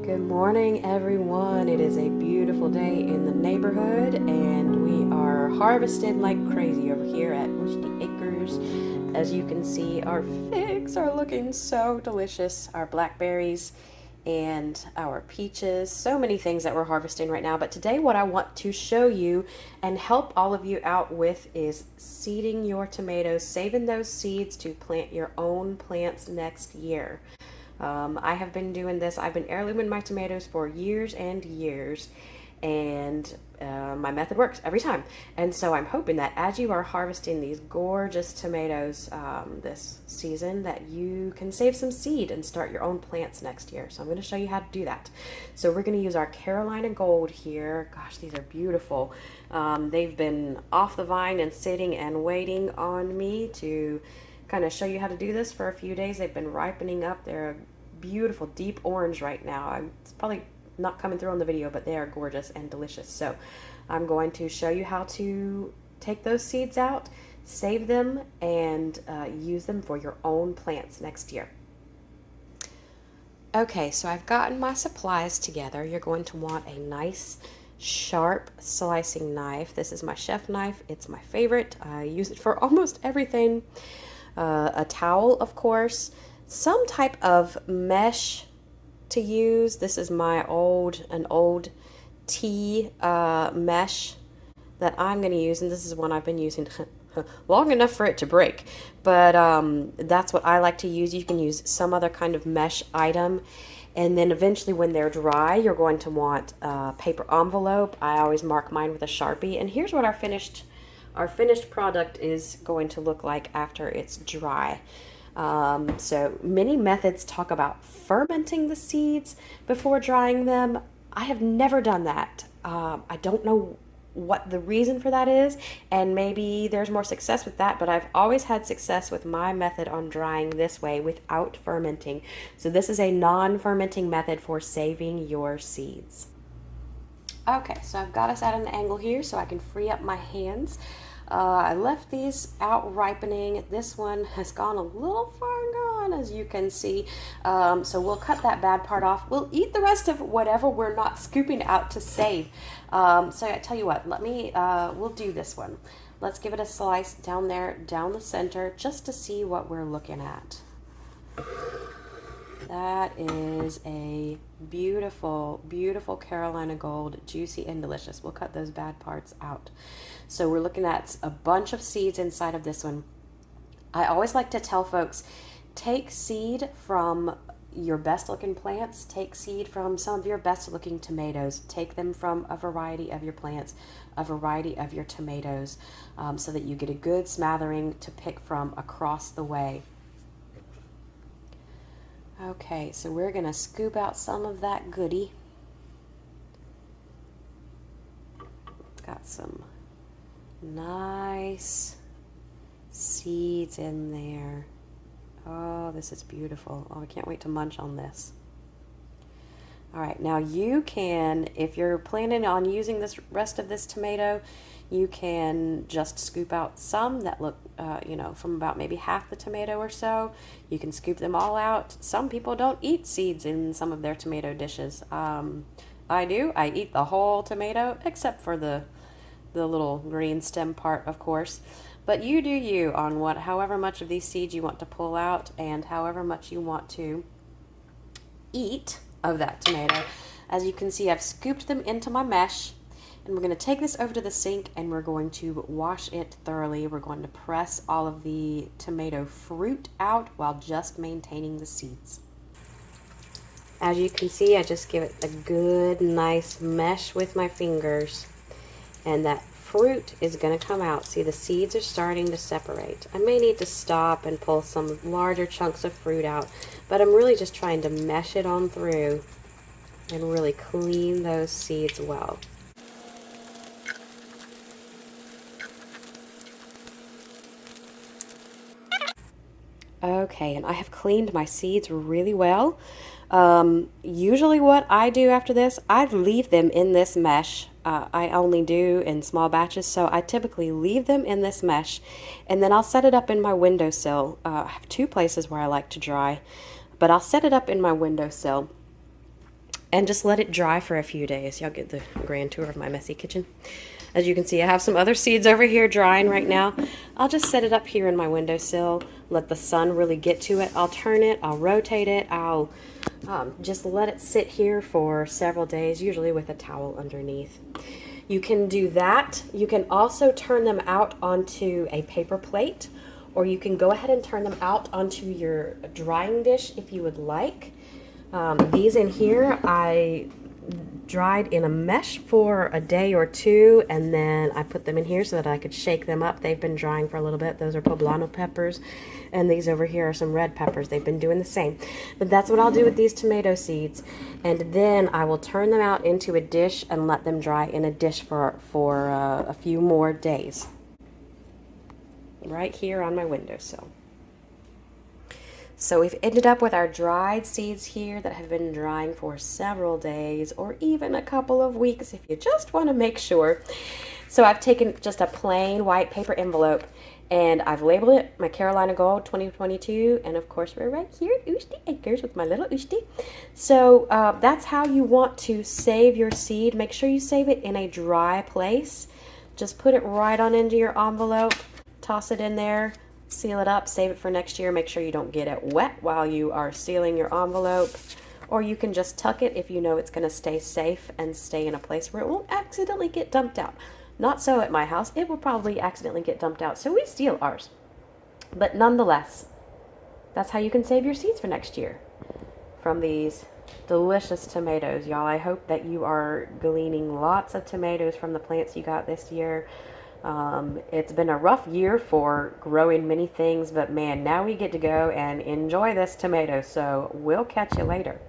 Good morning, everyone. It is a beautiful day in the neighborhood, and we are harvesting like crazy over here at Usdi Acres. As you can see, our figs are looking so delicious. Our blackberries and our peaches, so many things that we're harvesting right now. But today what I want to show you and help all of you out with is seeding your tomatoes, saving those seeds to plant your own plants next year. I have been doing this. I've been heirlooming my tomatoes for years and years, and my method works every time. And so I'm hoping that as you are harvesting these gorgeous tomatoes this season, that you can save some seed and start your own plants next year. So I'm going to show you how to do that. So we're going to use our Carolina Gold here. Gosh, these are beautiful. They've been off the vine and sitting and waiting on me to kind of show you how to do this for a few days. They've been ripening up. They're a beautiful deep orange right now. It's probably not coming through on the video, but they are gorgeous and delicious. So I'm going to show you how to take those seeds out, save them, and use them for your own plants next year. Okay, so I've gotten my supplies together. You're going to want a nice sharp slicing knife. This is my chef knife. It's my favorite. I use it for almost everything. A towel, of course, some type of mesh to use. This is my an old tea mesh that I'm going to use, and this is one I've been using long enough for it to break, but that's what I like to use. You can use some other kind of mesh item, and then eventually when they're dry, you're going to want a paper envelope. I always mark mine with a Sharpie, and here's what our finished product is going to look like after it's dry. So many methods talk about fermenting the seeds before drying them. I have never done that. I don't know what the reason for that is, and maybe there's more success with that, but I've always had success with my method on drying this way without fermenting. So this is a non-fermenting method for saving your seeds. Okay, so I've got us at an angle here so I can free up my hands. I left these out ripening. This one has gone a little far gone, as you can see. So we'll cut that bad part off. We'll eat the rest of whatever we're not scooping out to save. So I tell you what, we'll do this one. Let's give it a slice down there, down the center, just to see what we're looking at. That is a beautiful, beautiful Carolina Gold, juicy and delicious. We'll cut those bad parts out. So we're looking at a bunch of seeds inside of this one. I always like to tell folks, take seed from your best looking plants, take seed from some of your best looking tomatoes, take them from a variety of your plants, a variety of your tomatoes, so that you get a good smattering to pick from across the way. Okay, so we're going to scoop out some of that goodie. It's got some nice seeds in there. Oh, this is beautiful. Oh, I can't wait to munch on this. All right, now you can, if you're planning on using this rest of this tomato, you can just scoop out some that look, from about maybe half the tomato or so. You can scoop them all out. Some people don't eat seeds in some of their tomato dishes. I do. I eat the whole tomato, except for the little green stem part, of course. But you do you on however much of these seeds you want to pull out and however much you want to eat of that tomato. As you can see, I've scooped them into my mesh. And we're going to take this over to the sink and we're going to wash it thoroughly. We're going to press all of the tomato fruit out while just maintaining the seeds. As you can see, I just give it a good, nice mesh with my fingers. And that fruit is going to come out. See, the seeds are starting to separate. I may need to stop and pull some larger chunks of fruit out, but I'm really just trying to mesh it on through and really clean those seeds well. Okay, and I have cleaned my seeds really well. Usually what I do after this, I leave them in this mesh. I only do in small batches, so I typically leave them in this mesh, and then I'll set it up in my windowsill. I have two places where I like to dry, but I'll set it up in my windowsill. and just let it dry for a few days. Y'all get the grand tour of my messy kitchen. As you can see, I have some other seeds over here drying right now. I'll just set it up here in my windowsill, let the sun really get to it. I'll turn it, I'll rotate it, I'll just let it sit here for several days, usually with a towel underneath. You can do that. You can also turn them out onto a paper plate, or you can go ahead and turn them out onto your drying dish if you would like. These in here, I dried in a mesh for a day or two, and then I put them in here so that I could shake them up. They've been drying for a little bit. Those are poblano peppers, and these over here are some red peppers. They've been doing the same. But that's what I'll do with these tomato seeds, and then I will turn them out into a dish and let them dry in a dish for a few more days. Right here on my windowsill. So we've ended up with our dried seeds here that have been drying for several days or even a couple of weeks if you just want to make sure. So I've taken just a plain white paper envelope and I've labeled it my Carolina Gold 2022, and of course we're right here at Usdi Acres with my little Usdi. So that's how you want to save your seed. Make sure you save it in a dry place. Just put it right on into your envelope, toss it in there, seal it up, save it for next year. Make sure you don't get it wet while you are sealing your envelope, or you can just tuck it if you know it's going to stay safe and stay in a place where it won't accidentally get dumped out. Not so at my house. It will probably accidentally get dumped out, so we steal ours. But nonetheless, that's how you can save your seeds for next year from these delicious tomatoes, y'all. I hope that you are gleaning lots of tomatoes from the plants you got this year. It's been a rough year for growing many things, but man, now we get to go and enjoy this tomato. So we'll catch you later.